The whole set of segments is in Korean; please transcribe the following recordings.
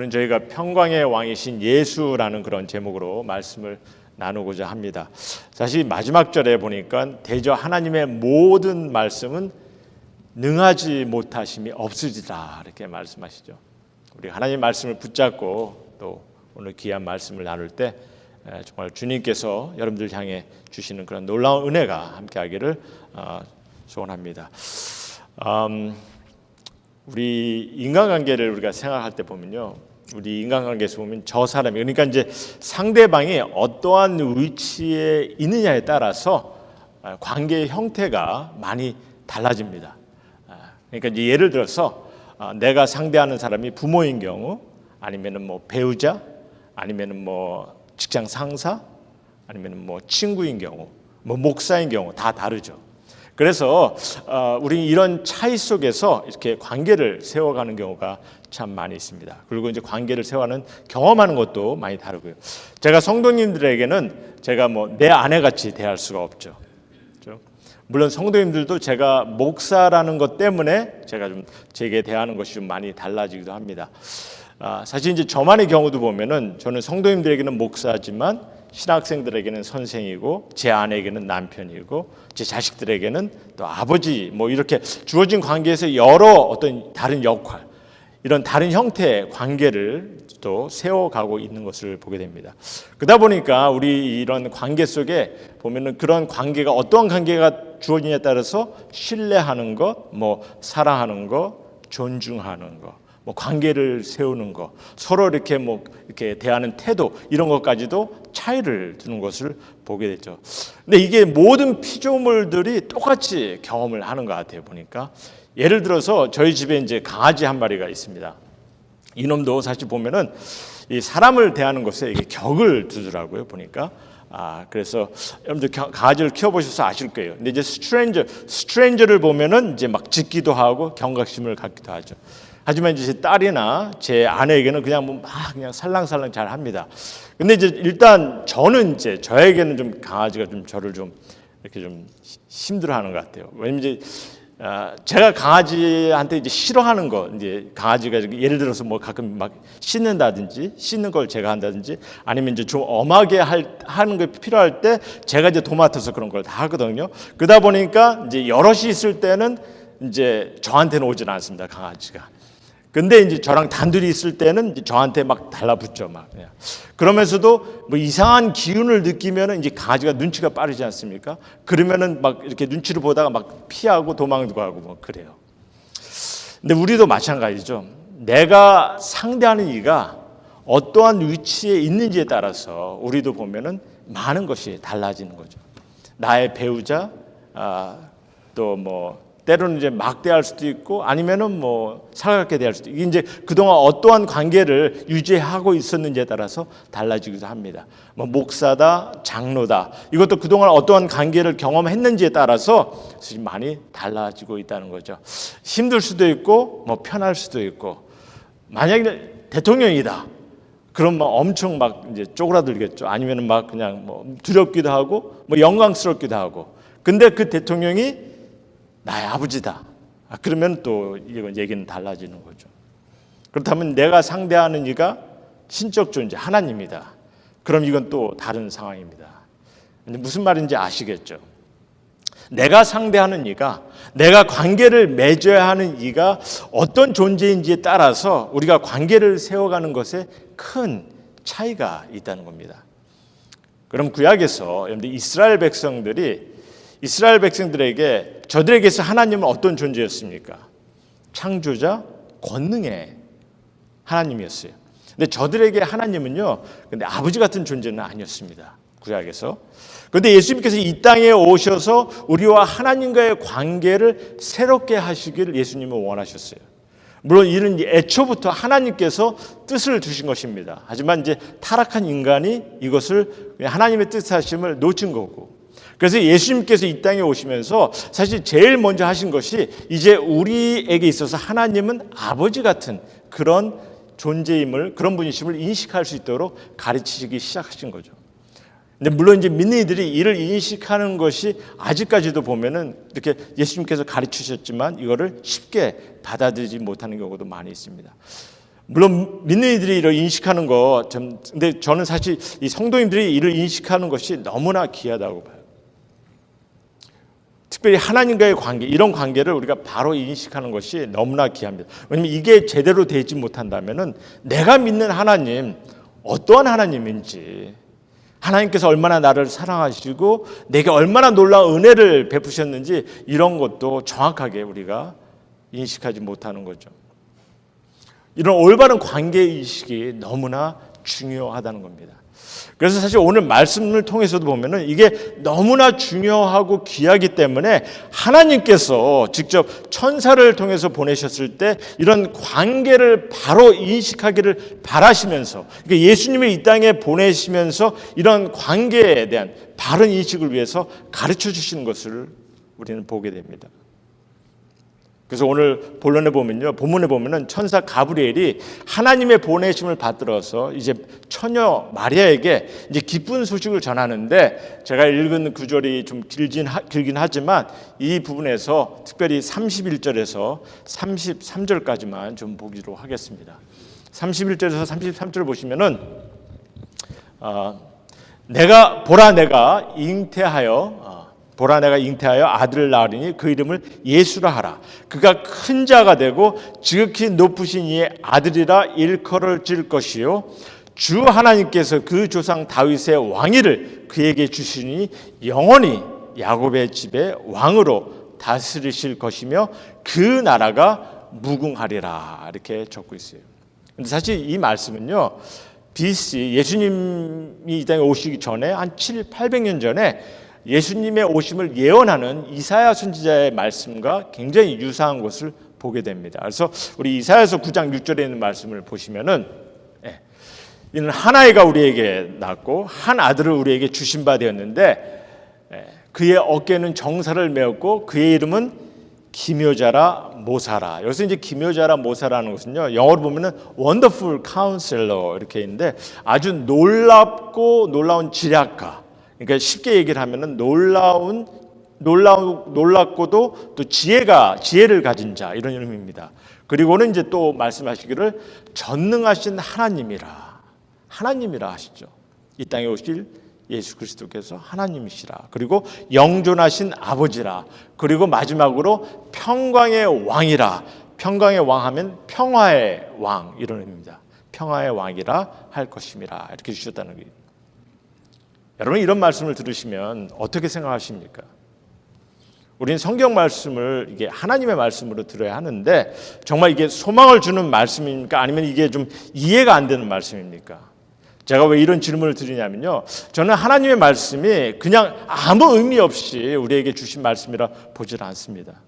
오늘 저희가 평강의 왕이신 예수라는 그런 제목으로 말씀을 나누고자 합니다. 사실 마지막 절에 보니까 대저 하나님의 모든 말씀은 능하지 못하심이 없으리라 이렇게 말씀하시죠. 우리 하나님 말씀을 붙잡고 또 오늘 귀한 말씀을 나눌 때 정말 주님께서 여러분들 향해 주시는 그런 놀라운 은혜가 함께하기를 소원합니다. 우리 인간관계를 우리가 생각할 때 보면요, 우리 인간관계에서 보면 저 사람이, 그러니까 이제 상대방이 어떠한 위치에 있느냐에 따라서 관계의 형태가 많이 달라집니다. 그러니까 이제 예를 들어서 내가 상대하는 사람이 부모인 경우, 아니면은 뭐 배우자, 아니면은 뭐 직장 상사, 아니면은 뭐 친구인 경우, 뭐 목사인 경우 다 다르죠. 그래서 우리 이런 차이 속에서 이렇게 관계를 세워가는 경우가 참 많이 있습니다. 그리고 이제 관계를 세워가는 경험하는 것도 많이 다르고요. 제가 성도님들에게는 제가 뭐 내 아내같이 대할 수가 없죠. 그렇죠? 물론 성도님들도 제가 목사라는 것 때문에 제가 좀 제게 대하는 것이 좀 많이 달라지기도 합니다. 사실 이제 저만의 경우도 보면은 저는 성도님들에게는 목사지만 신학생들에게는 선생이고 제 아내에게는 남편이고 제 자식들에게는 또 아버지, 뭐 이렇게 주어진 관계에서 여러 어떤 다른 역할, 이런 다른 형태의 관계를 또 세워가고 있는 것을 보게 됩니다. 그러다 보니까 우리 이런 관계 속에 보면은 그런 관계가 어떠한 관계가 주어지냐에 따라서 신뢰하는 것, 뭐 사랑하는 것, 존중하는 것, 뭐 관계를 세우는 것, 서로 이렇게 뭐 이렇게 대하는 태도, 이런 것까지도 차이를 두는 것을 보게 됐죠. 근데 이게 모든 피조물들이 똑같이 경험을 하는 것 같아요. 보니까 예를 들어서 저희 집에 이제 강아지 한 마리가 있습니다. 이놈도 사실 보면은 이 사람을 대하는 것에 이게 격을 두더라고요. 보니까. 그래서 여러분들 강아지를 키워보셔서 아실 거예요. 근데 이제 스트레인저를 보면은 이제 막 짖기도 하고 경각심을 갖기도 하죠. 하지만 이제 제 딸이나 제 아내에게는 그냥 뭐 막 그냥 살랑살랑 잘 합니다. 근데 이제 일단 저는 이제 저에게는 좀 강아지가 좀 저를 좀 이렇게 좀 힘들어하는 것 같아요. 왜냐면 이제 제가 강아지한테 이제 싫어하는 거, 이제 강아지가 예를 들어서 뭐 가끔 막 씻는 걸 제가 한다든지, 아니면 이제 좀 엄하게 하는 게 필요할 때 제가 이제 도맡아서 그런 걸 다 하거든요. 그러다 보니까 이제 여럿이 있을 때는 이제 저한테는 오진 않습니다, 강아지가. 근데 이제 저랑 단둘이 있을 때는 이제 저한테 막 달라붙죠, 막. 그러면서도 뭐 이상한 기운을 느끼면은 이제 강아지가 눈치가 빠르지 않습니까? 그러면은 막 이렇게 눈치를 보다가 막 피하고 도망도 가고 뭐 그래요. 근데 우리도 마찬가지죠. 내가 상대하는 이가 어떠한 위치에 있는지에 따라서 우리도 보면은 많은 것이 달라지는 거죠. 나의 배우자, 또 뭐 때로는 이제 막대할 수도 있고, 아니면은 뭐 살갑게 대할 수도 있고, 이제 그동안 어떠한 관계를 유지하고 있었는지에 따라서 달라지기도 합니다. 뭐 목사다, 장로다, 이것도 그동안 어떠한 관계를 경험했는지에 따라서 많이 달라지고 있다는 거죠. 힘들 수도 있고, 뭐 편할 수도 있고, 만약에 대통령이다, 그럼 막 엄청 막 이제 쪼그라들겠죠. 아니면은 막 그냥 뭐 두렵기도 하고, 뭐 영광스럽기도 하고. 근데 그 대통령이 나의 아버지다, 그러면 또 이건 얘기는 달라지는 거죠. 그렇다면 내가 상대하는 이가 신적 존재 하나님이다, 그럼 이건 또 다른 상황입니다. 근데 무슨 말인지 아시겠죠? 내가 상대하는 이가, 내가 관계를 맺어야 하는 이가 어떤 존재인지에 따라서 우리가 관계를 세워가는 것에 큰 차이가 있다는 겁니다. 그럼 구약에서 여러분들 이스라엘 백성들에게 저들에게서 하나님은 어떤 존재였습니까? 창조자, 권능의 하나님이었어요. 근데 저들에게 하나님은요, 근데 아버지 같은 존재는 아니었습니다, 구약에서. 그런데 예수님께서 이 땅에 오셔서 우리와 하나님과의 관계를 새롭게 하시기를 예수님은 원하셨어요. 물론 이는 애초부터 하나님께서 뜻을 주신 것입니다. 하지만 이제 타락한 인간이 이것을 하나님의 뜻하심을 놓친 거고, 그래서 예수님께서 이 땅에 오시면서 사실 제일 먼저 하신 것이 이제 우리에게 있어서 하나님은 아버지 같은 그런 존재임을, 그런 분이심을 인식할 수 있도록 가르치시기 시작하신 거죠. 근데 물론 이제 믿는 이들이 이를 인식하는 것이 아직까지도 보면은 이렇게 예수님께서 가르치셨지만 이거를 쉽게 받아들이지 못하는 경우도 많이 있습니다. 물론 믿는 이들이 이를 인식하는 거 근데 저는 사실 이 성도님들이 이를 인식하는 것이 너무나 귀하다고 봐요. 특별히 하나님과의 관계, 이런 관계를 우리가 바로 인식하는 것이 너무나 귀합니다. 왜냐하면 이게 제대로 되지 못한다면은 내가 믿는 하나님 어떠한 하나님인지, 하나님께서 얼마나 나를 사랑하시고 내게 얼마나 놀라운 은혜를 베푸셨는지 이런 것도 정확하게 우리가 인식하지 못하는 거죠. 이런 올바른 관계의식이 너무나 중요하다는 겁니다. 그래서 사실 오늘 말씀을 통해서도 보면은 이게 너무나 중요하고 귀하기 때문에 하나님께서 직접 천사를 통해서 보내셨을 때 이런 관계를 바로 인식하기를 바라시면서, 그러니까 예수님을 이 땅에 보내시면서 이런 관계에 대한 바른 인식을 위해서 가르쳐 주시는 것을 우리는 보게 됩니다. 그래서 오늘 본문에 보면은 천사 가브리엘이 하나님의 보내심을 받들어서 이제 처녀 마리아에게 이제 기쁜 소식을 전하는데, 제가 읽은 구절이 좀 길긴 하지만 이 부분에서 특별히 31절에서 33절까지만 좀 보기로 하겠습니다. 31절에서 33절 보시면은 내가 잉태하여 아들을 낳으리니 그 이름을 예수라 하라. 그가 큰 자가 되고 지극히 높으신 이의 아들이라 일컬을 질 것이요 주 하나님께서 그 조상 다윗의 왕위를 그에게 주시니 영원히 야곱의 집의 왕으로 다스리실 것이며 그 나라가 무궁하리라. 이렇게 적고 있어요. 근데 사실 이 말씀은요, BC 예수님이 이 땅에 오시기 전에 한 800년 전에 예수님의 오심을 예언하는 이사야 선지자의 말씀과 굉장히 유사한 것을 보게 됩니다. 그래서 우리 이사야서 9장 6절에 있는 말씀을 보시면은 이는 한 아이가 우리에게 낳고 한 아들을 우리에게 주신 바 되었는데 그의 어깨는 정사를 메었고 그의 이름은 기묘자라 모사라. 여기서 이제 기묘자라 모사라는 것은요, 영어로 보면은 Wonderful Counselor 이렇게 있는데 아주 놀라운 지략가. 그러니까 쉽게 얘기를 하면은 놀랍고도 또 지혜를 가진 자, 이런 의미입니다. 그리고는 이제 또 말씀하시기를 전능하신 하나님이라 하시죠. 이 땅에 오실 예수 그리스도께서 하나님이시라. 그리고 영존하신 아버지라. 그리고 마지막으로 평강의 왕이라. 평강의 왕 하면 평화의 왕, 이런 의미입니다. 평화의 왕이라 할 것임이라. 이렇게 주셨다는 거예요. 여러분, 이런 말씀을 들으시면 어떻게 생각하십니까? 우리는 성경 말씀을 이게 하나님의 말씀으로 들어야 하는데 정말 이게 소망을 주는 말씀입니까? 아니면 이게 좀 이해가 안 되는 말씀입니까? 제가 왜 이런 질문을 드리냐면요, 저는 하나님의 말씀이 그냥 아무 의미 없이 우리에게 주신 말씀이라 보질 않습니다.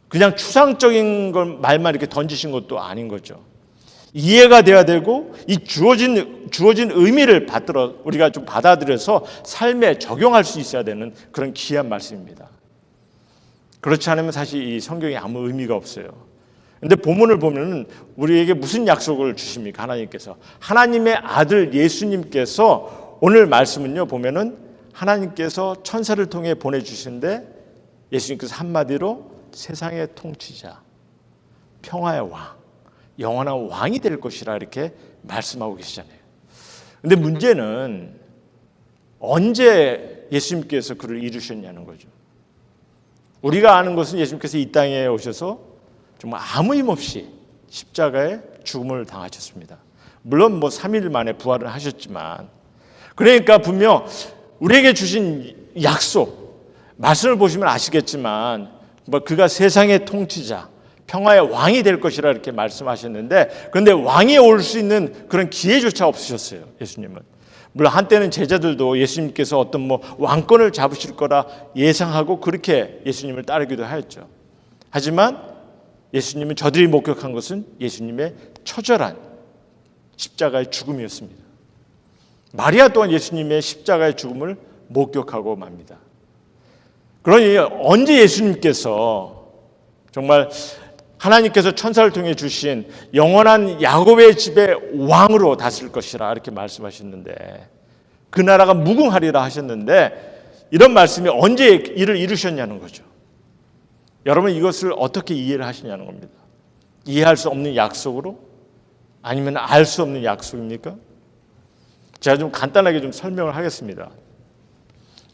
그냥 추상적인 말만 이렇게 던지신 것도 아닌 거죠. 이해가 돼야 되고 이 주어진 의미를 우리가 좀 받아들여서 삶에 적용할 수 있어야 되는 그런 귀한 말씀입니다. 그렇지 않으면 사실 이 성경에 아무 의미가 없어요. 근데 본문을 보면은 우리에게 무슨 약속을 주십니까? 하나님께서 하나님의 아들 예수님께서, 오늘 말씀은요 보면은 하나님께서 천사를 통해 보내주신데 예수님께서 한마디로 세상의 통치자, 평화의 왕, 영원한 왕이 될 것이라 이렇게 말씀하고 계시잖아요. 근데 문제는 언제 예수님께서 그를 이루셨냐는 거죠. 우리가 아는 것은 예수님께서 이 땅에 오셔서 정말 아무 힘 없이 십자가에 죽음을 당하셨습니다. 물론 3일 만에 부활을 하셨지만, 그러니까 분명 우리에게 주신 약속, 말씀을 보시면 아시겠지만 그가 세상의 통치자, 평화의 왕이 될 것이라 이렇게 말씀하셨는데, 그런데 왕이 올 수 있는 그런 기회조차 없으셨어요. 예수님은. 물론 한때는 제자들도 예수님께서 어떤 왕권을 잡으실 거라 예상하고 그렇게 예수님을 따르기도 하였죠. 하지만 예수님은 저들이 목격한 것은 예수님의 처절한 십자가의 죽음이었습니다. 마리아 또한 예수님의 십자가의 죽음을 목격하고 맙니다. 그러니 언제 예수님께서 정말 하나님께서 천사를 통해 주신 영원한 야곱의 집의 왕으로 다스릴 것이라 이렇게 말씀하셨는데, 그 나라가 무궁하리라 하셨는데, 이런 말씀이 언제 이를 이루셨냐는 거죠. 여러분, 이것을 어떻게 이해를 하시냐는 겁니다. 이해할 수 없는 약속으로? 아니면 알 수 없는 약속입니까? 제가 좀 간단하게 좀 설명을 하겠습니다.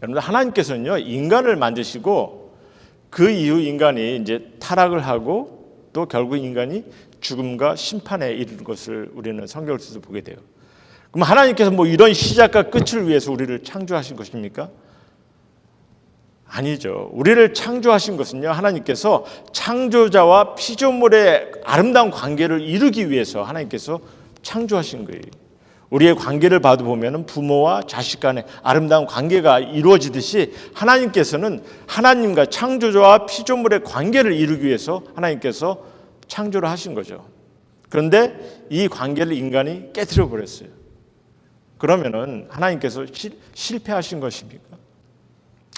여러분들, 하나님께서는요, 인간을 만드시고 그 이후 인간이 이제 타락을 하고 또 결국 인간이 죽음과 심판에 이르는 것을 우리는 성경을 통해서 보게 돼요. 그럼 하나님께서 뭐 이런 시작과 끝을 위해서 우리를 창조하신 것입니까? 아니죠. 우리를 창조하신 것은요, 하나님께서 창조자와 피조물의 아름다운 관계를 이루기 위해서 하나님께서 창조하신 거예요. 우리의 관계를 봐도 보면은 부모와 자식 간의 아름다운 관계가 이루어지듯이 하나님께서는 하나님과 창조자와 피조물의 관계를 이루기 위해서 하나님께서 창조를 하신 거죠. 그런데 이 관계를 인간이 깨뜨려 버렸어요. 그러면은 하나님께서 실패하신 것입니까?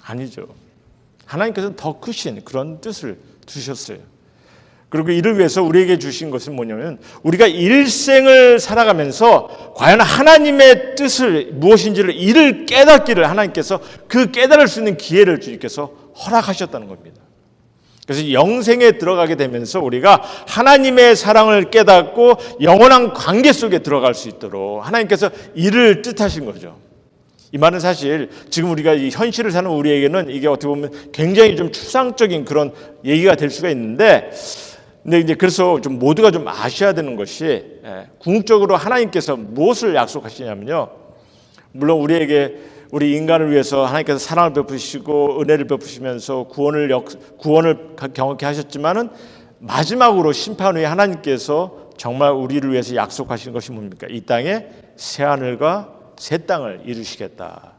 아니죠. 하나님께서는 더 크신 그런 뜻을 두셨어요. 그리고 이를 위해서 우리에게 주신 것은 뭐냐면, 우리가 일생을 살아가면서 과연 하나님의 뜻을 무엇인지를 이를 깨닫기를 하나님께서 그 깨달을 수 있는 기회를 주님께서 허락하셨다는 겁니다. 그래서 영생에 들어가게 되면서 우리가 하나님의 사랑을 깨닫고 영원한 관계 속에 들어갈 수 있도록 하나님께서 이를 뜻하신 거죠. 이 말은 사실 지금 우리가 이 현실을 사는 우리에게는 이게 어떻게 보면 굉장히 좀 추상적인 그런 얘기가 될 수가 있는데, 근데 이제 그래서 좀 모두가 좀 아셔야 되는 것이, 궁극적으로 하나님께서 무엇을 약속하시냐면요, 물론 우리 인간을 위해서 하나님께서 사랑을 베푸시고 은혜를 베푸시면서 구원을 경험케 하셨지만은 마지막으로 심판 후에 하나님께서 정말 우리를 위해서 약속하신 것이 뭡니까? 이 땅에 새 하늘과 새 땅을 이루시겠다,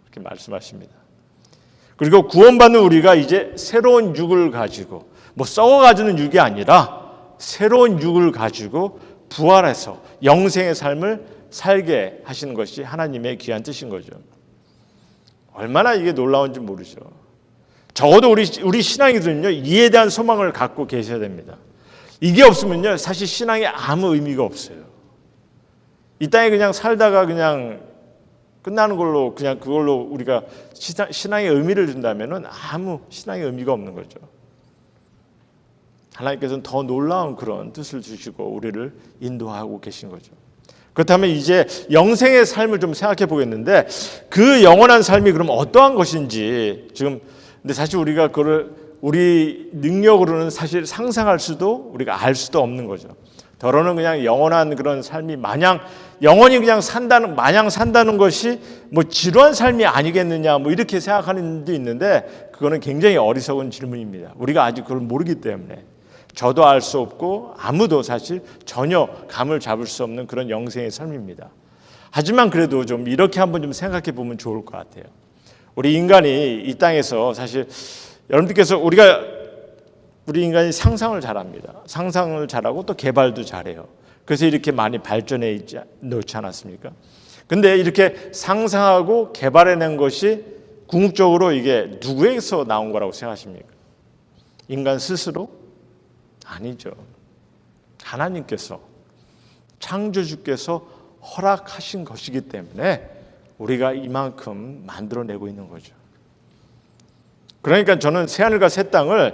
이렇게 말씀하십니다. 그리고 구원받는 우리가 이제 새로운 육을 가지고, 뭐 썩어가지는 육이 아니라 새로운 육을 가지고 부활해서 영생의 삶을 살게 하시는 것이 하나님의 귀한 뜻인 거죠. 얼마나 이게 놀라운지 모르죠. 적어도 우리 신앙인들은요, 이에 대한 소망을 갖고 계셔야 됩니다. 이게 없으면요, 사실 신앙에 아무 의미가 없어요. 이 땅에 그냥 살다가 그냥 끝나는 걸로, 그냥 그걸로 우리가 신앙의 의미를 준다면은 아무 신앙의 의미가 없는 거죠. 하나님께서는 더 놀라운 그런 뜻을 주시고 우리를 인도하고 계신 거죠. 그렇다면 이제 영생의 삶을 좀 생각해 보겠는데, 그 영원한 삶이 그럼 어떠한 것인지 지금, 근데 사실 우리가 그걸 우리 능력으로는 사실 상상할 수도 우리가 알 수도 없는 거죠. 더러는 그냥 영원한 그런 삶이 마냥 영원히 그냥 마냥 산다는 것이 뭐 지루한 삶이 아니겠느냐, 뭐 이렇게 생각하는 데 있는데, 그거는 굉장히 어리석은 질문입니다. 우리가 아직 그걸 모르기 때문에. 저도 알 수 없고 아무도 사실 전혀 감을 잡을 수 없는 그런 영생의 삶입니다. 하지만 그래도 좀 이렇게 한번 좀 생각해 보면 좋을 것 같아요. 우리 인간이 이 땅에서 사실 여러분들께서 우리 인간이 상상을 잘합니다. 상상을 잘하고 또 개발도 잘해요. 그래서 이렇게 많이 발전해 있지 않았습니까? 근데 이렇게 상상하고 개발해낸 것이 궁극적으로 이게 누구에게서 나온 거라고 생각하십니까? 인간 스스로? 아니죠. 하나님께서, 창조주께서 허락하신 것이기 때문에 우리가 이만큼 만들어내고 있는 거죠. 그러니까 저는 새하늘과 새 땅을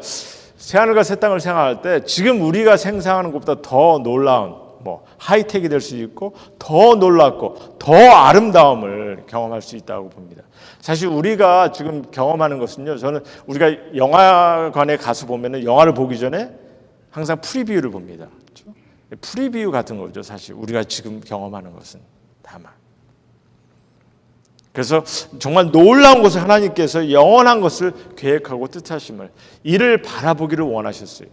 생각할 때 지금 우리가 생각하는 것보다 더 놀라운, 뭐 하이텍이 될 수 있고 더 놀랍고 더 아름다움을 경험할 수 있다고 봅니다. 사실 우리가 지금 경험하는 것은요, 저는 우리가 영화관에 가서 보면은 영화를 보기 전에 항상 프리뷰를 봅니다. 그렇죠? 프리뷰 같은 거죠. 사실 우리가 지금 경험하는 것은 다만. 그래서 정말 놀라운 것을 하나님께서 영원한 것을 계획하고 뜻하심을, 이를 바라보기를 원하셨어요.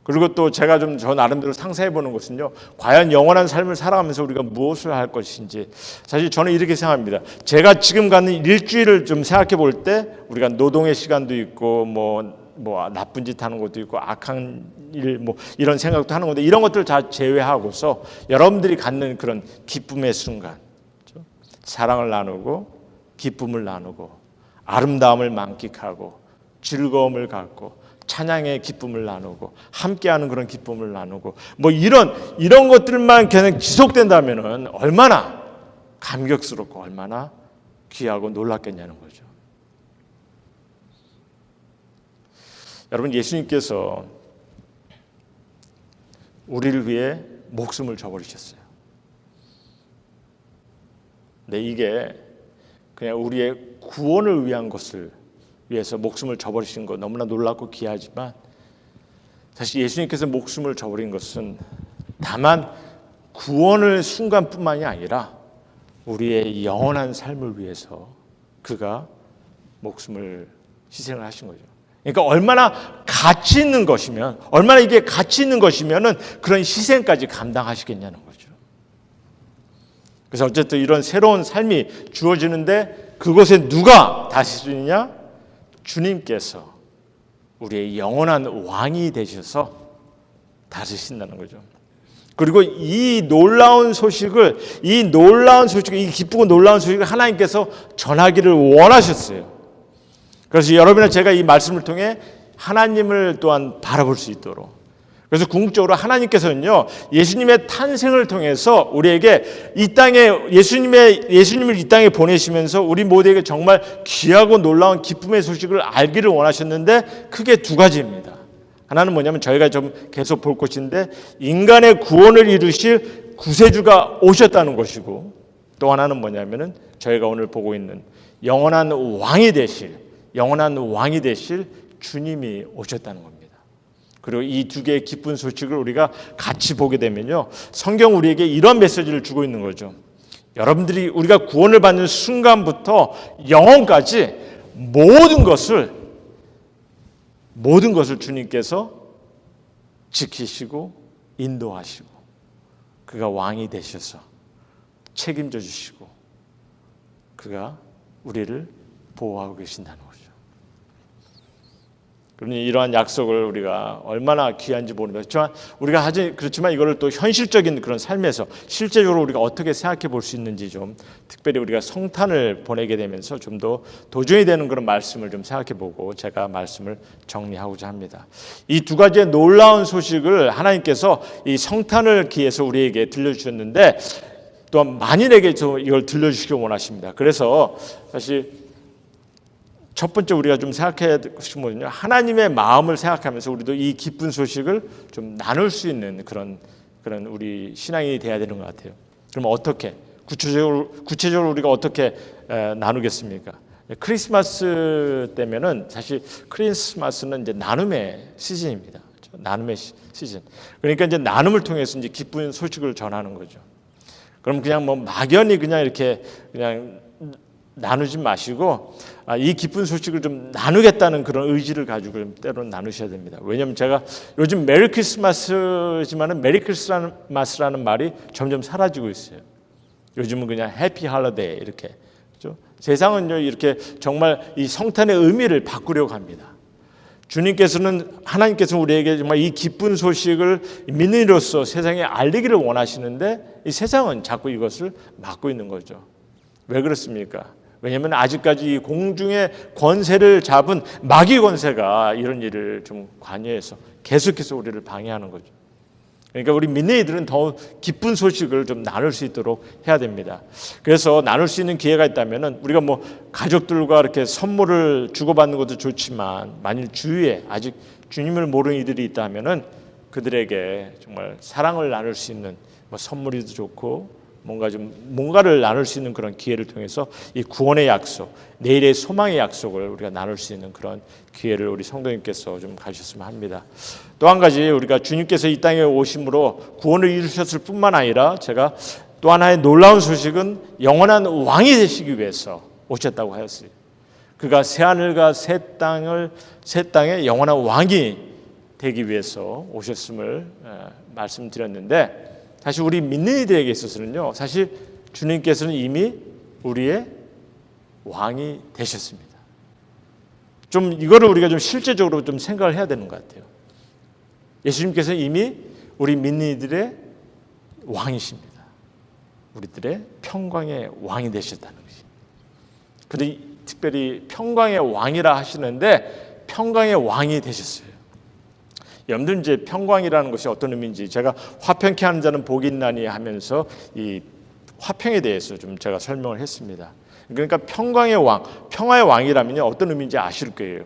그리고 또 제가 좀 저 나름대로 상상해 보는 것은요, 과연 영원한 삶을 살아가면서 우리가 무엇을 할 것인지. 사실 저는 이렇게 생각합니다. 제가 지금 가는 일주일을 좀 생각해 볼 때, 우리가 노동의 시간도 있고 뭐 나쁜 짓 하는 것도 있고 악한 일, 뭐 이런 생각도 하는 건데, 이런 것들 다 제외하고서 여러분들이 갖는 그런 기쁨의 순간, 그렇죠? 사랑을 나누고 기쁨을 나누고 아름다움을 만끽하고 즐거움을 갖고 찬양의 기쁨을 나누고 함께하는 그런 기쁨을 나누고, 뭐 이런 것들만 그냥 지속된다면은 얼마나 감격스럽고 얼마나 귀하고 놀랍겠냐는 거죠. 여러분, 예수님께서 우리를 위해 목숨을 줘버리셨어요. 근데 이게 그냥 우리의 구원을 위한 것을 위해서 목숨을 줘버리신 거 너무나 놀랍고 귀하지만, 사실 예수님께서 목숨을 줘버린 것은 다만 구원의 순간뿐만이 아니라 우리의 영원한 삶을 위해서 그가 목숨을 희생을 하신 거죠. 그러니까 얼마나 가치 있는 것이면, 얼마나 이게 가치 있는 것이면은 그런 희생까지 감당하시겠냐는 거죠. 그래서 어쨌든 이런 새로운 삶이 주어지는데 그곳에 누가 다스리느냐? 주님께서 우리의 영원한 왕이 되셔서 다스리신다는 거죠. 그리고 이 기쁘고 놀라운 소식을 하나님께서 전하기를 원하셨어요. 그래서 여러분과 제가 이 말씀을 통해 하나님을 또한 바라볼 수 있도록, 그래서 궁극적으로 하나님께서는요, 예수님의 탄생을 통해서 우리에게 이 땅에 예수님을 이 땅에 보내시면서 우리 모두에게 정말 귀하고 놀라운 기쁨의 소식을 알기를 원하셨는데, 크게 두 가지입니다. 하나는 뭐냐면 저희가 좀 계속 볼 것인데, 인간의 구원을 이루실 구세주가 오셨다는 것이고, 또 하나는 뭐냐면은 저희가 오늘 보고 있는 영원한 왕이 되실 주님이 오셨다는 겁니다. 그리고 이 두 개의 기쁜 소식을 우리가 같이 보게 되면요, 성경 우리에게 이런 메시지를 주고 있는 거죠. 여러분들이 우리가 구원을 받는 순간부터 영원까지 모든 것을 주님께서 지키시고 인도하시고 그가 왕이 되셔서 책임져 주시고 그가 우리를 보호하고 계신다는 거죠. 그러니 이러한 약속을 우리가 얼마나 귀한지 모릅니다. 그렇지만 이거를 또 현실적인 그런 삶에서 실제적으로 우리가 어떻게 생각해 볼 수 있는지, 좀 특별히 우리가 성탄을 보내게 되면서 좀 더 도전이 되는 그런 말씀을 좀 생각해 보고 제가 말씀을 정리하고자 합니다. 이 두 가지의 놀라운 소식을 하나님께서 이 성탄을 기해서 우리에게 들려주셨는데, 또한 만인에게 이걸 들려주시기 원하십니다. 그래서 사실 첫 번째 우리가 좀 생각해야 될 것이 뭐냐, 하나님의 마음을 생각하면서 우리도 이 기쁜 소식을 좀 나눌 수 있는 그런 우리 신앙이 돼야 되는 것 같아요. 그럼 어떻게 구체적으로 우리가 어떻게 나누겠습니까? 크리스마스 때면은 사실 크리스마스는 이제 나눔의 시즌입니다. 그렇죠? 나눔의 시즌. 그러니까 이제 나눔을 통해서 이제 기쁜 소식을 전하는 거죠. 그럼 그냥 뭐 막연히 그냥 이렇게 그냥 나누지 마시고, 이 기쁜 소식을 좀 나누겠다는 그런 의지를 가지고 때로는 나누셔야 됩니다. 왜냐하면 제가 요즘 메리 크리스마스지만은 메리 크리스마스라는 말이 점점 사라지고 있어요. 요즘은 그냥 해피 할러데이 이렇게. 그렇죠? 세상은요 이렇게 정말 이 성탄의 의미를 바꾸려고 합니다. 하나님께서는 우리에게 정말 이 기쁜 소식을 믿는 이로써 세상에 알리기를 원하시는데, 이 세상은 자꾸 이것을 막고 있는 거죠. 왜 그렇습니까? 왜냐하면 아직까지 이 공중의 권세를 잡은 마귀 권세가 이런 일을 좀 관여해서 계속해서 우리를 방해하는 거죠. 그러니까 우리 믿는 이들은 더 기쁜 소식을 좀 나눌 수 있도록 해야 됩니다. 그래서 나눌 수 있는 기회가 있다면은 우리가 뭐 가족들과 이렇게 선물을 주고받는 것도 좋지만, 만일 주위에 아직 주님을 모르는 이들이 있다면은 그들에게 정말 사랑을 나눌 수 있는 뭐 선물이도 좋고, 뭔가를 나눌 수 있는 그런 기회를 통해서 이 구원의 약속, 내일의 소망의 약속을 우리가 나눌 수 있는 그런 기회를 우리 성도님께서 좀 가졌으면 합니다. 또 한 가지, 우리가 주님께서 이 땅에 오심으로 구원을 이루셨을 뿐만 아니라, 제가 또 하나의 놀라운 소식은 영원한 왕이 되시기 위해서 오셨다고 하였어요. 그가 새 하늘과 새 땅의 영원한 왕이 되기 위해서 오셨음을 말씀드렸는데, 사실 우리 믿는 이들에게 있어서는요, 사실 주님께서는 이미 우리의 왕이 되셨습니다. 좀 이거를 우리가 좀 실제적으로 좀 생각을 해야 되는 것 같아요. 예수님께서는 이미 우리 믿는 이들의 왕이십니다. 우리들의 평강의 왕이 되셨다는 것입니다. 그런데 특별히 평강의 왕이라 하시는데 평강의 왕이 되셨어요. 여러분들 이제 평강이라는 것이 어떤 의미인지, 제가 화평케 하는 자는 복이 있나니 하면서 이 화평에 대해서 좀 제가 설명을 했습니다. 그러니까 평강의 왕, 평화의 왕이라면요 어떤 의미인지 아실 거예요.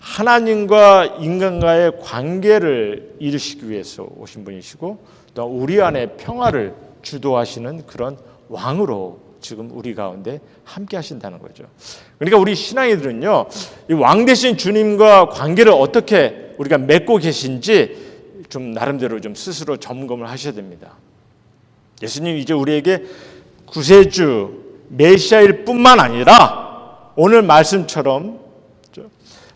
하나님과 인간과의 관계를 이루시기 위해서 오신 분이시고, 또 우리 안에 평화를 주도하시는 그런 왕으로 지금 우리 가운데 함께 하신다는 거죠. 그러니까 우리 신앙인들은요, 이 왕 대신 주님과 관계를 어떻게 우리가 맺고 계신지 좀 나름대로 좀 스스로 점검을 하셔야 됩니다. 예수님 이제 우리에게 구세주 메시아일 뿐만 아니라 오늘 말씀처럼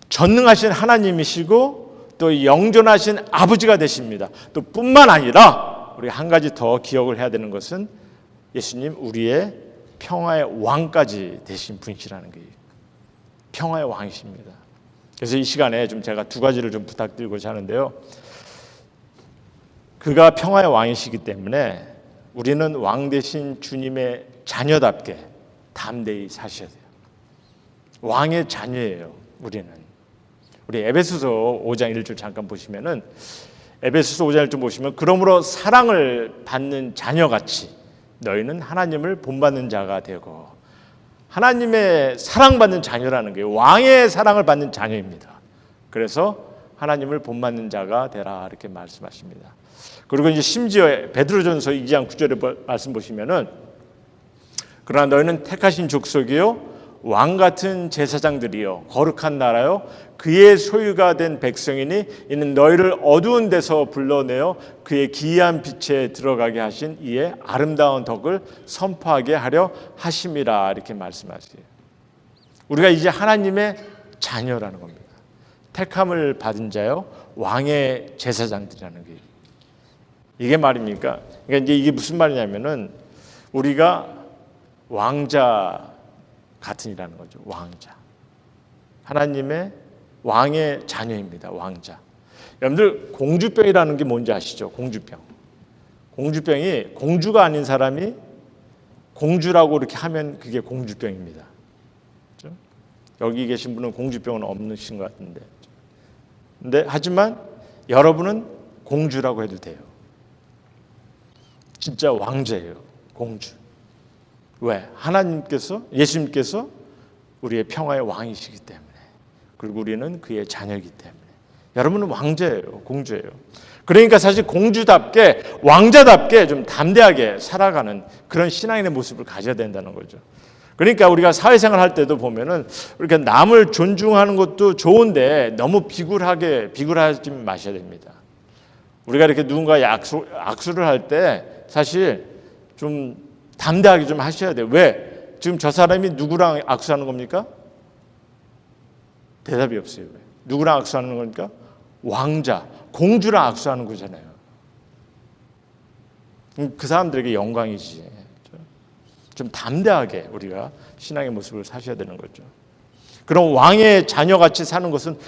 전능하신 하나님이시고 또 영존하신 아버지가 되십니다. 또 뿐만 아니라 우리 한 가지 더 기억을 해야 되는 것은 예수님 우리의 평화의 왕까지 되신 분이시라는 거예요. 평화의 왕이십니다. 그래서 이 시간에 좀 제가 두 가지를 좀 부탁드리고자 하는데요. 그가 평화의 왕이시기 때문에 우리는 왕 대신 주님의 자녀답게 담대히 사셔야 돼요. 왕의 자녀예요. 우리는. 우리 에베소서 5장 1절 잠깐 보시면은 에베소서 5장 1절 보시면 그러므로 사랑을 받는 자녀같이 너희는 하나님을 본받는 자가 되고 하나님의 사랑받는 자녀라는 게 왕의 사랑을 받는 자녀입니다. 그래서 하나님을 본받는 자가 되라 이렇게 말씀하십니다. 그리고 이제 심지어 베드로전서 2장 9절의 말씀 보시면은 그러나 너희는 택하신 족속이요 왕 같은 제사장들이요 거룩한 나라요 그의 소유가 된 백성이니 이는 너희를 어두운 데서 불러내어 그의 기이한 빛에 들어가게 하신 이의 아름다운 덕을 선포하게 하려 하심이라 이렇게 말씀하세요. 우리가 이제 하나님의 자녀라는 겁니다. 택함을 받은 자요 왕의 제사장들이라는 게 이게 말입니까? 그러니까 이제 이게 무슨 말이냐면은 우리가 왕자 같은이라는 거죠. 왕자. 하나님의 왕의 자녀입니다. 왕자. 여러분들 공주병이라는 게 뭔지 아시죠? 공주병. 공주병이 공주가 아닌 사람이 공주라고 이렇게 하면 그게 공주병입니다. 그렇죠? 여기 계신 분은 공주병은 없으신 것 같은데. 근데 하지만 여러분은 공주라고 해도 돼요. 진짜 왕자예요. 공주. 왜? 하나님께서 예수님께서 우리의 평화의 왕이시기 때문에 그리고 우리는 그의 자녀이기 때문에 여러분은 왕자예요. 공주예요. 그러니까 사실 공주답게 왕자답게 좀 담대하게 살아가는 그런 신앙인의 모습을 가져야 된다는 거죠. 그러니까 우리가 사회생활 할 때도 보면은 우리가 남을 존중하는 것도 좋은데 너무 비굴하지 마셔야 됩니다. 우리가 이렇게 누군가 악수를 할 때 사실 좀 담대하게 좀 하셔야 돼요. 왜? 지금 저 사람이 누구랑 악수하는 겁니까? 대답이 없어요. 왜? 누구랑 악수하는 겁니까? 왕자, 공주랑 악수하는 거잖아요. 그 사람들에게 영광이지. 좀 담대하게 우리가 신앙의 모습을 사셔야 되는 거죠. 그럼 왕의 자녀같이 사는 것은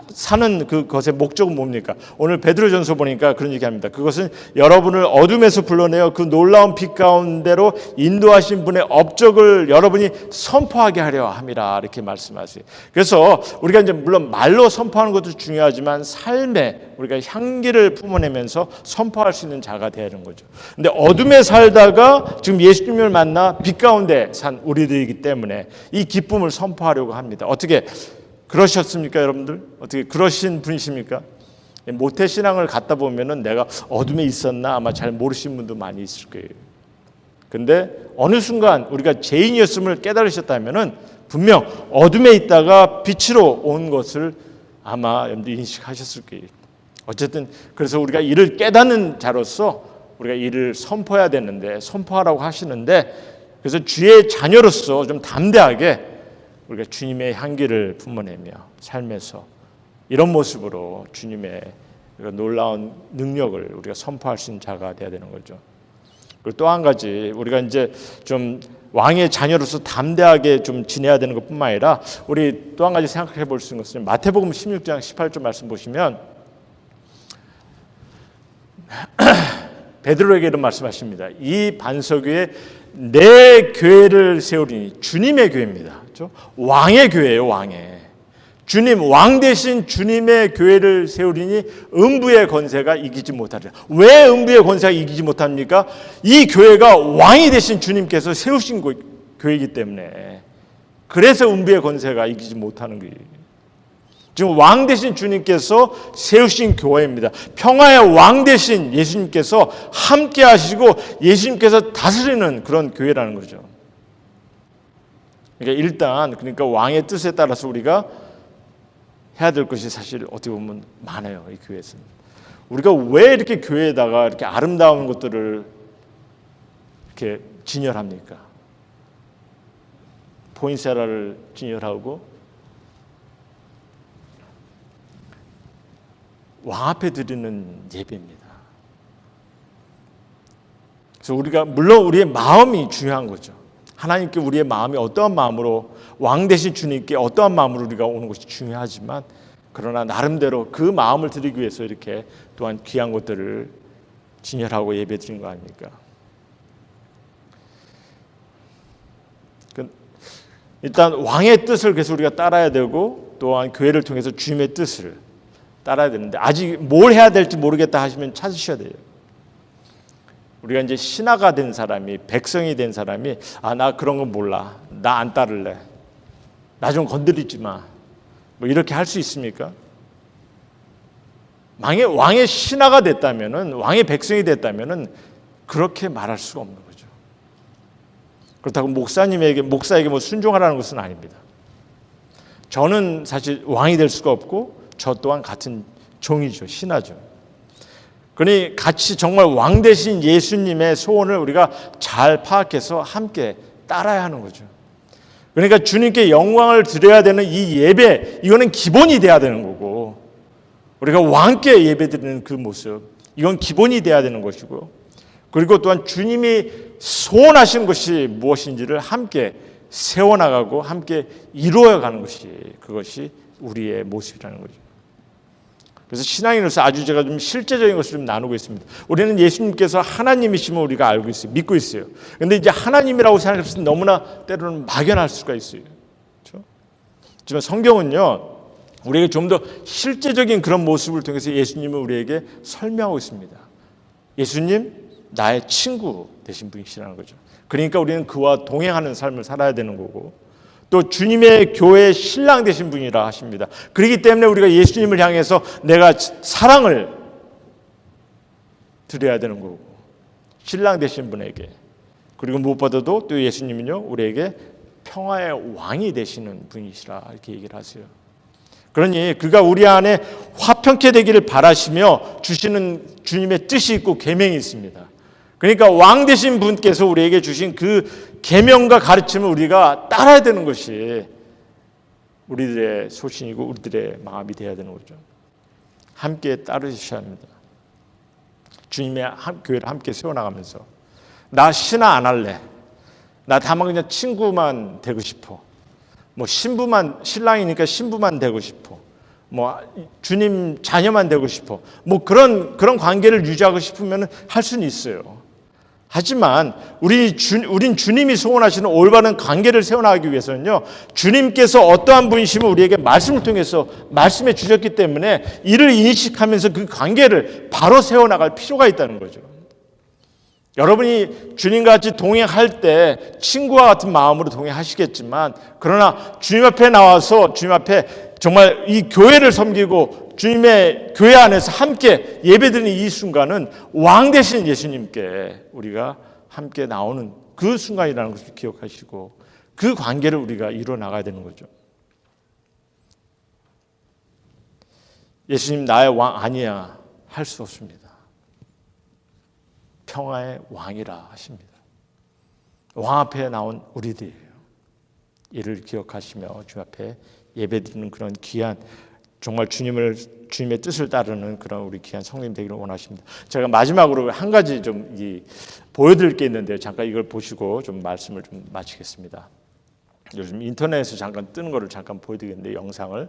사는 그것의 목적은 뭡니까? 오늘 베드로전서 보니까 그런 얘기합니다. 그것은 여러분을 어둠에서 불러내어 그 놀라운 빛 가운데로 인도하신 분의 업적을 여러분이 선포하게 하려 함이라 이렇게 말씀하세요. 그래서 우리가 이제 물론 말로 선포하는 것도 중요하지만 삶에 우리가 향기를 품어내면서 선포할 수 있는 자가 되야 하는 거죠. 근데 어둠에 살다가 지금 예수님을 만나 빛 가운데 산 우리들이기 때문에 이 기쁨을 선포하려고 합니다. 어떻게 그러셨습니까, 여러분들? 어떻게 그러신 분이십니까? 모태신앙을 갖다 보면은 내가 어둠에 있었나 아마 잘 모르시는 분도 많이 있을 거예요. 근데 어느 순간 우리가 죄인이었음을 깨달으셨다면은 분명 어둠에 있다가 빛으로 온 것을 아마 여러분들 인식하셨을 거예요. 어쨌든 그래서 우리가 이를 깨닫는 자로서 우리가 이를 선포해야 되는데 선포하라고 하시는데 그래서 주의 자녀로서 좀 담대하게 우리가 주님의 향기를 품어내며 삶에서 이런 모습으로 주님의 놀라운 능력을 우리가 선포할 수 있는 자가 되어야 되는 거죠. 그리고 또 한 가지 우리가 이제 좀 왕의 자녀로서 담대하게 좀 지내야 되는 것뿐만 아니라 우리 또 한 가지 생각해 볼 수 있는 것은 마태복음 16장 18절 말씀 보시면 베드로에게 이런 말씀하십니다. 이 반석 위에 내 교회를 세우리니 주님의 교회입니다. 그렇죠? 왕의 교회예요. 왕의 주님 왕 대신 주님의 교회를 세우리니 음부의 권세가 이기지 못하리라. 왜 음부의 권세가 이기지 못합니까? 이 교회가 왕이 되신 주님께서 세우신 교회이기 때문에 그래서 음부의 권세가 이기지 못하는 거예요. 지금 왕 되신 주님께서 세우신 교회입니다. 평화의 왕 되신 예수님께서 함께 하시고 예수님께서 다스리는 그런 교회라는 거죠. 그러니까 왕의 뜻에 따라서 우리가 해야 될 것이 사실 어떻게 보면 많아요. 이 교회에서는. 우리가 왜 이렇게 교회에다가 이렇게 아름다운 것들을 이렇게 진열합니까? 포인세라를 진열하고 왕 앞에 드리는 예배입니다. 그래서 우리가 물론 우리의 마음이 중요한 거죠. 하나님께 우리의 마음이 어떠한 마음으로 왕 되신 주님께 어떠한 마음으로 우리가 오는 것이 중요하지만 그러나 나름대로 그 마음을 드리기 위해서 이렇게 또한 귀한 것들을 진열하고 예배 드린 거 아닙니까? 일단 왕의 뜻을 계속 우리가 따라야 되고 또한 교회를 통해서 주님의 뜻을 따라야 되는데 아직 뭘 해야 될지 모르겠다 하시면 찾으셔야 돼요. 우리가 이제 신하가 된 사람이 백성이 된 사람이 나 그런 건 몰라. 나 안 따를래. 나 좀 건드리지 마. 뭐 이렇게 할 수 있습니까? 왕의 신하가 됐다면은 왕의 백성이 됐다면은 그렇게 말할 수가 없는 거죠. 그렇다고 목사에게 뭐 순종하라는 것은 아닙니다. 저는 사실 왕이 될 수가 없고 저 또한 같은 종이죠. 신하죠. 그러니 같이 정말 왕 되신 예수님의 소원을 우리가 잘 파악해서 함께 따라야 하는 거죠. 그러니까 주님께 영광을 드려야 되는 이 예배, 이거는 기본이 돼야 되는 거고 우리가 왕께 예배 드리는 그 모습, 이건 기본이 돼야 되는 것이고 그리고 또한 주님이 소원하신 것이 무엇인지를 함께 세워나가고 함께 이루어가는 것이 그것이 우리의 모습이라는 거죠. 그래서 신앙인으로서 아주 제가 좀 실제적인 것을 좀 나누고 있습니다. 우리는 예수님께서 하나님이심을 우리가 알고 있어요. 믿고 있어요. 그런데 이제 하나님이라고 생각했을 때 너무나 때로는 막연할 수가 있어요. 그렇죠? 하지만 성경은요, 우리에게 좀 더 실제적인 그런 모습을 통해서 예수님을 우리에게 설명하고 있습니다. 예수님, 나의 친구 되신 분이시라는 거죠. 그러니까 우리는 그와 동행하는 삶을 살아야 되는 거고 또 주님의 교회의 신랑 되신 분이라 하십니다. 그렇기 때문에 우리가 예수님을 향해서 내가 사랑을 드려야 되는 거고 신랑 되신 분에게 그리고 무엇보다도 또 예수님은요 우리에게 평화의 왕이 되시는 분이시라 이렇게 얘기를 하세요. 그러니 그가 우리 안에 화평케 되기를 바라시며 주시는 주님의 뜻이 있고 계명이 있습니다. 그러니까 왕 되신 분께서 우리에게 주신 그 계명과 가르침을 우리가 따라야 되는 것이 우리들의 소신이고 우리들의 마음이 되어야 되는 거죠. 함께 따르셔야 합니다. 주님의 교회를 함께 세워나가면서 나 신하 안 할래. 나 다만 그냥 친구만 되고 싶어. 뭐 신랑이니까 신부만 되고 싶어. 뭐 주님 자녀만 되고 싶어. 뭐 그런 관계를 유지하고 싶으면 할 수는 있어요. 하지만 우린 주님이 소원하시는 올바른 관계를 세워나가기 위해서는요 주님께서 어떠한 분이심을 우리에게 말씀을 통해서 말씀해 주셨기 때문에 이를 인식하면서 그 관계를 바로 세워나갈 필요가 있다는 거죠. 여러분이 주님과 같이 동행할 때 친구와 같은 마음으로 동행하시겠지만 그러나 주님 앞에 나와서 주님 앞에 정말 이 교회를 섬기고 주님의 교회 안에서 함께 예배드리는 이 순간은 왕 되신 예수님께 우리가 함께 나오는 그 순간이라는 것을 기억하시고 그 관계를 우리가 이루어 나가야 되는 거죠. 예수님 나의 왕 아니야 할 수 없습니다. 평화의 왕이라 하십니다. 왕 앞에 나온 우리들이에요. 이를 기억하시며 주 앞에 예배드리는 그런 귀한 정말 주님의 뜻을 따르는 그런 우리 귀한 성도님 되기를 원하십니다. 제가 마지막으로 한 가지 좀 보여드릴 게 있는데요. 잠깐 이걸 보시고 좀 말씀을 좀 마치겠습니다. 요즘 인터넷에서 잠깐 뜨는 거를 잠깐 보여드리겠는데 영상을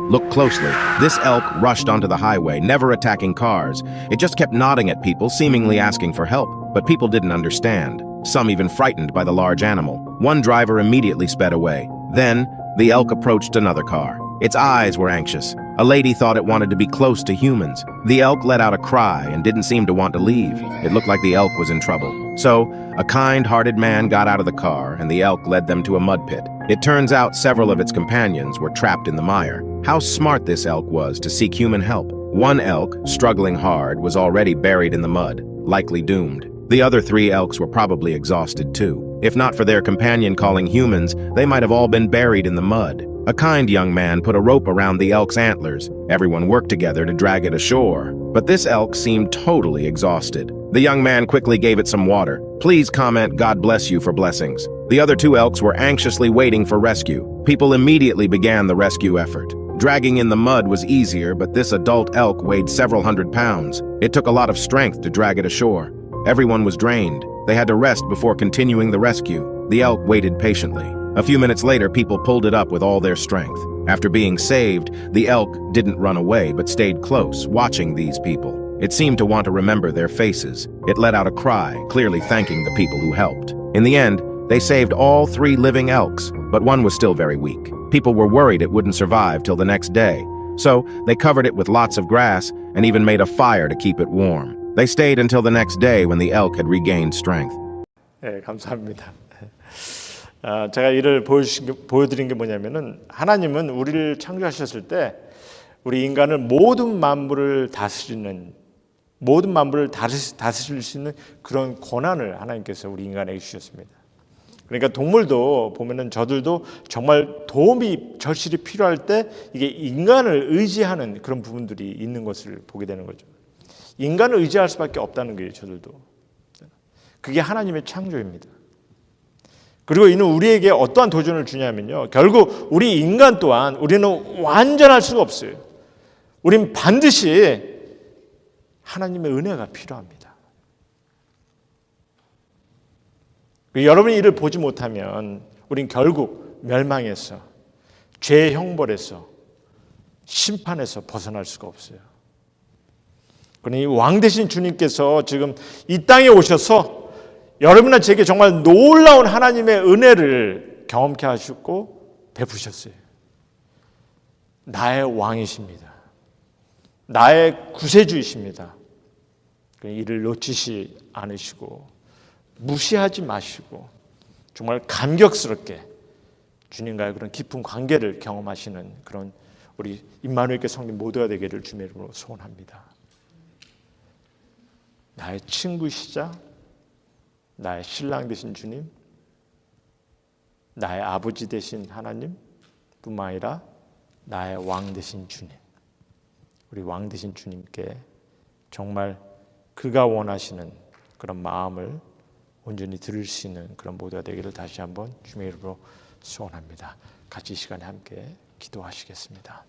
Look closely. This elk rushed onto the highway, never attacking cars. It just kept nodding at people, seemingly asking for help. But people didn't understand, some even frightened by the large animal. One driver immediately sped away. Then, the elk approached another car. Its eyes were anxious. A lady thought it wanted to be close to humans. The elk let out a cry and didn't seem to want to leave. It looked like the elk was in trouble. So, a kind-hearted man got out of the car and the elk led them to a mud pit. It turns out several of its companions were trapped in the mire. How smart this elk was to seek human help. One elk, struggling hard, was already buried in the mud, likely doomed. The other 3 elks were probably exhausted too. If not for their companion calling humans, they might have all been buried in the mud. A kind young man put a rope around the elk's antlers. Everyone worked together to drag it ashore. But this elk seemed totally exhausted. The young man quickly gave it some water. Please comment "God bless you" for blessings. The other 2 elks were anxiously waiting for rescue. People immediately began the rescue effort. Dragging in the mud was easier, but this adult elk weighed several hundred pounds. It took a lot of strength to drag it ashore. Everyone was drained. They had to rest before continuing the rescue. The elk waited patiently. A few minutes later, people pulled it up with all their strength. After being saved, the elk didn't run away but stayed close, watching these people. It seemed to want to remember their faces. It let out a cry, clearly thanking the people who helped. In the end, they saved all 3 living elks, but one was still very weak. People were worried it wouldn't survive till the next day. So they covered it with lots of grass and even made a fire to keep it warm. They stayed until the next day when the elk had regained strength. 네, 감사합니다. 제가 이를 보여드린 게 뭐냐면은 하나님은 우리를 창조하셨을 때 우리 인간을 모든 만물을 다스리는 모든 만물을 다스릴 수 있는 그런 권한을 하나님께서 우리 인간에게 주셨습니다. 그러니까 동물도 보면은 저들도 정말 도움이 절실히 필요할 때 이게 인간을 의지하는 그런 부분들이 있는 것을 보게 되는 거죠. 인간을 의지할 수밖에 없다는 거예요, 저들도. 그게 하나님의 창조입니다. 그리고 이는 우리에게 어떠한 도전을 주냐면요. 결국 우리 인간 또한 우리는 완전할 수가 없어요. 우린 반드시 하나님의 은혜가 필요합니다. 여러분이 이를 보지 못하면 우린 결국 멸망에서 죄의 형벌에서 심판에서 벗어날 수가 없어요. 그러니 왕 되신 주님께서 지금 이 땅에 오셔서 여러분과 제게 정말 놀라운 하나님의 은혜를 경험케 하시고 베푸셨어요. 나의 왕이십니다. 나의 구세주이십니다. 이를 놓치지 않으시고 무시하지 마시고 정말 감격스럽게 주님과의 그런 깊은 관계를 경험하시는 그런 우리 임마누엘교회 성도 모두가 되기를 주님의 이름으로 소원합니다. 나의 친구시자 나의 신랑 되신 주님, 나의 아버지 되신 하나님 뿐만 아니라 나의 왕 되신 주님, 우리 왕 되신 주님께 정말 그가 원하시는 그런 마음을 온전히 들을 수 있는 그런 모두가 되기를 다시 한번 주님의 이름으로 소원합니다. 같이 이 시간에 함께 기도하시겠습니다.